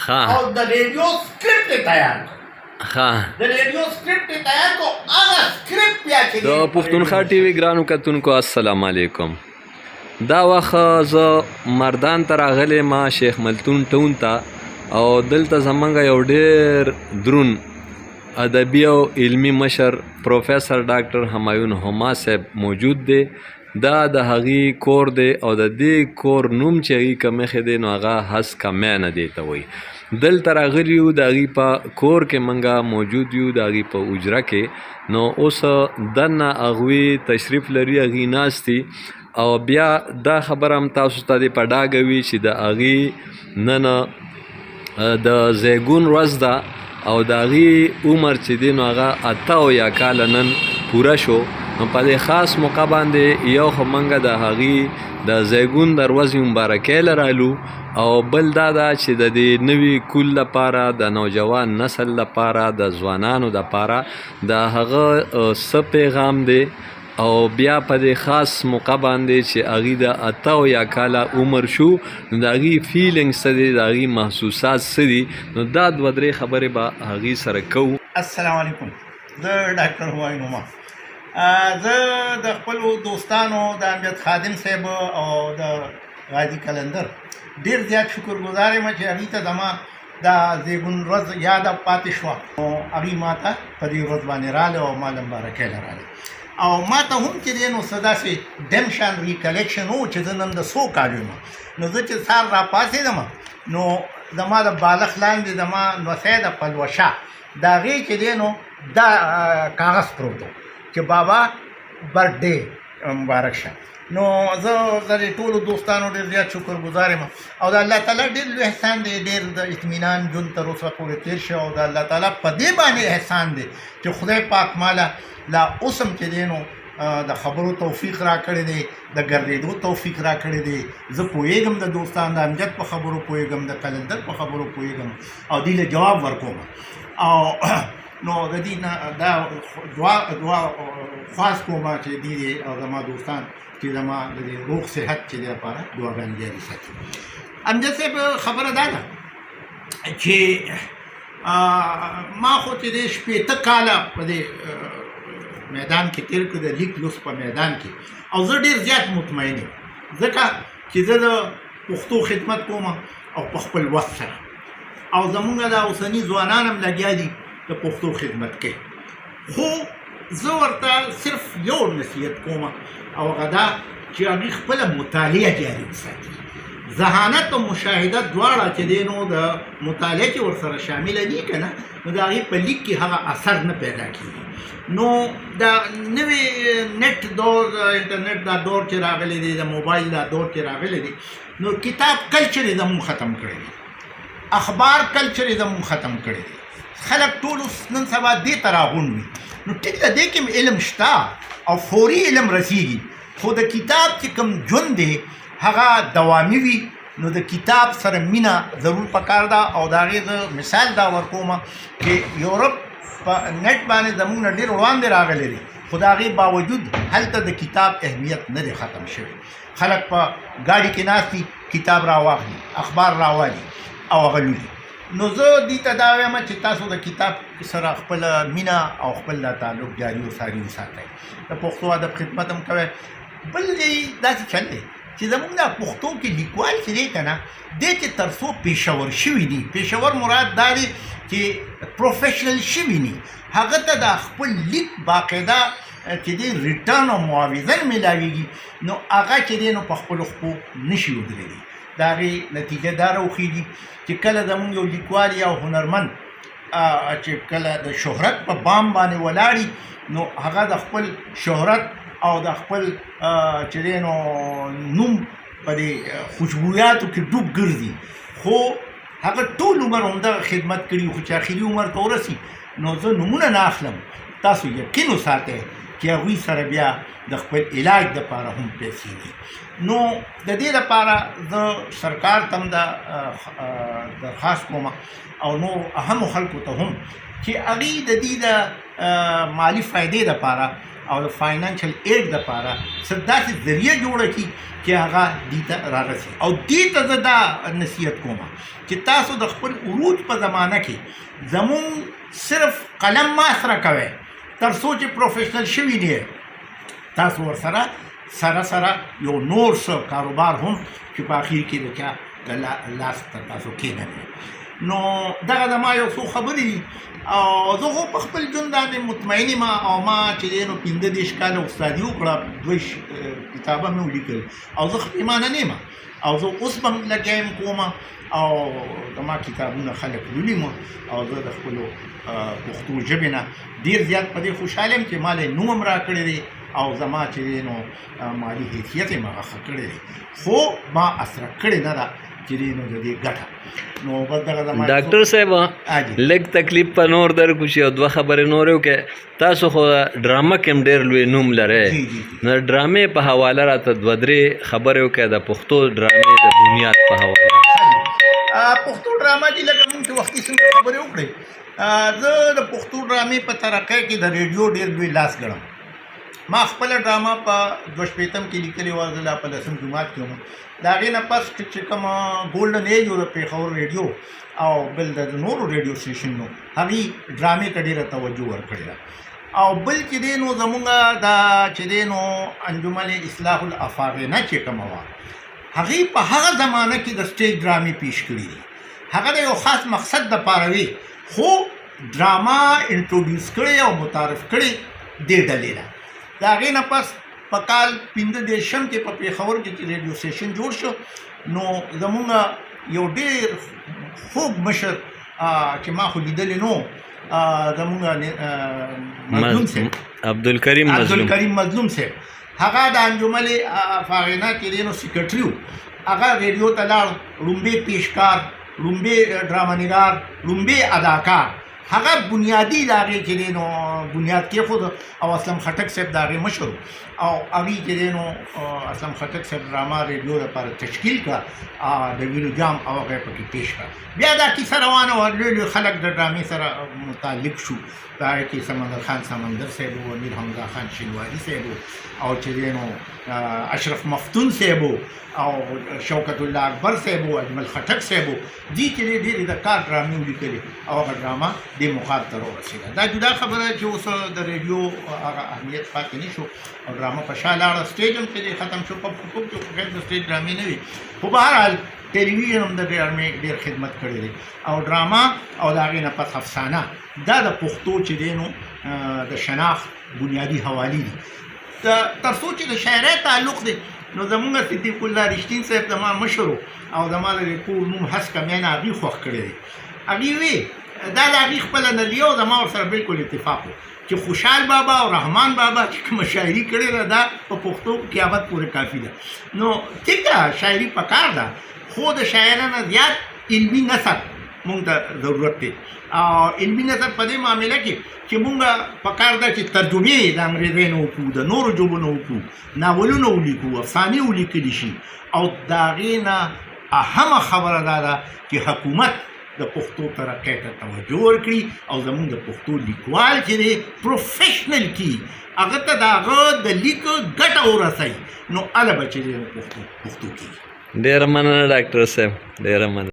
ها او د ریډیو سکرپټ تیار ها د ریډیو سکرپټ تیار کو هغه سکرپټ بیا چې د پښتونخوا ټي وي ګرانو کتونکو السلام علیکم. دا وخت زه مردان ته راغلی ما شیخ ملتون ټون ته او دلته زمونږ یو ډېر درون ادبي او علمي مشر پروفیسر ډاکټر همایون هما صاحب موجود دی. دا د هغې کور دی او د دې کور نوم چې هغې که مخې دی نو هغه هسکه مینه دی ته وایي. دلته راغلي یو د هغې په کور کې موږ موجود یو د هغې په اجره کې. نو اوس دننه هغوی تشریف لري هغې ناست دي او بیا دا خبره هم تاسو ته دې په ډاګه وي چې د هغې نن د زیږون ورځ ده او د هغې عمر چې دی نو هغه 78 کاله نن پوره شو. نو په دې خاص موقع باندې یو خو موږ د هغې د زیږون د ورځې مبارکۍ لرالو او بل دا ده چې د دې نوي کول لپاره د نوجوان نسل لپاره د ځوانانو دپاره د هغه څه پیغام دی او بیا په دې خاص موقع باندې چې هغې د 78 کاله عمر شو نو د هغې فیلینګ څه دی د هغې محسوسات څه دي نو دا دوه درې خبرې به هغې سره کوو. السلام علیکم. زه ډاکټر همایون هما. زه د خپلو دوستانو د امجد خادم صاحب او د غازي کلندر ډېر زیات شکرګزار یم چې هغوی ته زما د زیږون ورځ یاده پاتې شوه نو هغوی ما ته په دې ورځ باندې راغلی او ما له مبارکۍ له راغلی او ما ته هم چې دی نو څه داسې ډم شان ریکلیکشن و چې زه نن د 100 کالو یم. نو زه چې سهار راپاڅېدم نو زما د بالښت لاندې زما نوسی د پلوشه د هغې چې دی نو دا کاغذ پروت و چې بابا برډې مبارک شه. نو زه د ټولو دوستانو ډېر زیات شکرګزار یم او د الله تعالی ډېر لوی احسان دی ډېر د اطمینان ژوند تر اوسه پورې تېر شه او د الله تعالی په دې باندې احسان دی چې خدای پاک ماله لا اوس هم چې دی نو د خبرو توفیق را کړی دی د ګرځېدو توفیق را کړی دی. زه پوهېږم د دوستان د امجد په خبرو پوهېږم د کلندر په خبرو پوهېږم او دې له جواب ورکوم او نو د دې نه دا دعا خاص کوم چې دې او زما دوستان چې زما د دې روغ صحت چې دی لپاره دعاګانې جاري ساتي. امجد صاحب خبره دا ده چې ما خو چې دې 80 کاله په دې میدان کې تېر کړو د لیک لوست په میدان کې او زه ډېر زیات مطمئن یم ځکه چې زه د پښتو خدمت کوم او په خپل وخت سره او زمونږ د اوسني ځوانان هم لګیا دي د پښتو خدمت کې. خو زه ورته صرف یو نصیحت کوم او هغه دا چې هغوی خپله مطالعه جاري وساتي. ذهانت او مشاهده دواړه چې دی نو د مطالعه کې ورسره شامله دي که نه نو د هغې په لیک کې هغه اثر نه پیدا کېږي. نو د نوې نت دور د انټرنیټ دا دور چې راغلی دی د موبایل دا دور چې راغلی دی نو کتاب کلچر یې زموږ ختم کړی دی اخبار کلچر یې زموږ ختم کړی دی. خلک ټول نن سبا دې ته راغونډ وي نو ټیک ده دې کې هم علم شته او فوري علم رسیږي خو د کتاب چې کوم ژوند دی هغه دوامي وي نو د کتاب سره مینه ضرور پکار ده او د هغې زه مثال دا ورکوم چې یورپ په نټ باندې زموږ نه ډېر وړاندې راغلی دی خو د هغې باوجود هلته د کتاب اهمیت نه دی ختم شوی. خلک په ګاډي کې ناست دي کتاب راواخلي اخبار راوالي او هغه لولي. نو زه دې ته دا وایم چې تاسو د کتاب سره خپله مینه او خپل دا تعلق جاري وساري وساتئ. د پښتو ادب خدمت هم کوئ. بل داسې چل دی چې زموږ د پښتو کې لیکوال چې دی که نه دی چې تر څو پېښور شوي دي پېښور مراد دا دی چې پروفیشنل شوي ني هغه ته د خپل لیک باقاعده چې دی ریټرن او معاوضه میلاویږي نو هغه چې دی نو په خپلو خپو نشي ودرېږي. د هغې نتیجه دا راوخېږي چې کله زموږ یو لیکوال یا هنرمند چې کله د شهرت په بام باندې ولاړي نو هغه د خپل شهرت او د خپل چې دی نو نوم په دې خوشبویاتو کې ډوب ګرځي خو هغه ټول عمر همدغه خدمت کړي خو چې اخري عمر ته ورسي نو زه نومونه نه اخلم. تاسو یقین وساتئ چې هغوی سره بیا د خپل علاج دپاره هم پیسې دي. نو د دې لپاره زه سرکار ته هم درخواست کوم او نور اهمو خلکو ته هم چې هغوی د دې د مالی فائدې دپاره او د فاینانشل ایډ دپاره څه داسې ذریعه جوړه کړي چې هغه دې ته رارسي او دې ته زه دا نصیحت کوم چې تاسو د خپل عروج په زمانه کې زمونږ صرف قلم ما سره کوئ تر څو چې پروفیشنل شوي دی تاسو ورسره سره یو نور څه کاروبار هم چې په اخر کې د چا د لاس ته تاسو کېنوي. نو دغه زما یو څو خبرې دي او زه خو په خپل ژوند باندې مطمئن یم او ما چې دی نو 15 کاله استادي وکړه 2 کتابه مې ولیکل او زه پښیمانه نه یم او زه اوس به لګیا یم کوم او زما کتابونه خلک لولي م او زه د خپلو پښتو ژبې نه ډېر زیات په دې خوشحاله یم چې ما له نوم هم راکړی دی او زما چې دی نو مالي حیثیت یې ما ښه کړی دی خو ما اثر کړې نه ده چې دی نو د دې ګټه نو بس دغه زما ډاکټر صاحب لږ تکلیف په نور درکو شي او دوه خبرې نور وکړې تاسو خو ډرامه کې هم ډېر لوی نوم لرئ نو ډرامې په حواله راته دوه درې خبرې وکړې د پښتو ډرامې د بنیاد په حواله. پښتو ډرامه چې لکه موږ چې وختي څنګه خبرې وکړې زه د پښتو ډرامې په ترقۍ کې د ریډیو ډېر لوی لاس ګڼم. ما خپله ډرامه په 2 کې لیکلې وه زه لا په 10 جومات کې وم د هغې نه پس چې کوم ګولډن ایج و د پېښور ریډیو او بل د نورو ریډیو سټیشنونو هغې ډرامې ته ډېره توجه ورکړې ده او بل چې دی نو زمونږ دا چې دی نو انجمن اصلاح الافاغنه چې کومه وه هغې په هغه زمانه کې د سټیج ډرامې پیش کړي دي هغه د یو خاص مقصد دپاره وي خو ډرامه انټروډیوس کړې او متعارف کړې دې ډلې ده. د هغې نه پس په کال 15 کې په پېښور کې چې ریډیو سټیشن جوړ شو نو زمونږ یو ډېر خوږ مشر چې ما خو لیدلی نو زمونږ مظلوم صاحب عبدالکریم مظلوم صاحب هغه د انجمن افاغنه کې دی نو سیکرټري و هغه ریډیو ته لاړ لومبې پیشکار لومبې ډرامه نګار لومبې اداکار هغه بنیادي د هغې چې دی نو بنیاد کېښود او اسلم خټک صاحب د هغې مشر او هغې چې دی نو اسلم خټک صاحب ډرامه ریډیو لپاره تشکیل کړه د وینو جام او هغه پکې پیش کړه. بیا دا کیسه روانه وه لوی لوی خلک د ډرامې سره متعلق شو په هغې کې سمندر خان سمندر صاحب و امیر حمزه خان شینواري صاحب او چې دی نو اشرف مفتون صاحب او شوکت الله اکبر صاحب او اجمل خټک صاحب دي چې ډېرې د کار ډرامې ولیکلې او هغه ډرامه دې مقام ته راورسېده. دا جدا خبره چې اوس د ریډیو هغه اهمیت پاتې نه شو او ډرامه په شا لاړه سټیج هم چې ختم شو په پښتو کې غیر د سټیج ډرامې نه وي خو بهرحال ټلویزیون هم د ډرامې ډېر خدمت کړی دی او ډرامه او د هغې نه پس افسانه دا د پښتو چې دی نو د شناخت بنیادي حوالې دي. تر څو چې د شاعرۍ تعلق دی نو زمونږ صدیق الله رښتین صاحب زما مشر او زما د کور نوم هسکه میانه هغې خوښ کړی دی. هغې وی دا د هغې خپله نظریه او زما ورسره بلکل اتفاق و چې خوشحال بابا او رحمان بابا چې کومه شاعري کړې ده دا په پښتو قیامت پورې کافي ده. نو ټیک ده شاعري پکار ده خو د شاعرانه زیات علمي نثر مونږ ته ضرورت دی او علمي نثر په دې معامله کې چې مونږ پکار ده چې ترجمې د انګریزۍ نه وکړو د نورو ژبو نه وکړو ناولونه ولیکو افسانې ولیکلی شي او د هغې نه اهمه خبره دا ده چې حکومت د پښتو ترقۍ ته توجه ورکړي او زمونږ د پښتو لیکوال چې دی پروفیشنل کړي هغه ته د هغه د لیک ګټه ورسوي نو هله به چې دی پښتو کېږي. ډېره مننه ډاکټر صاحب ډېره مننه.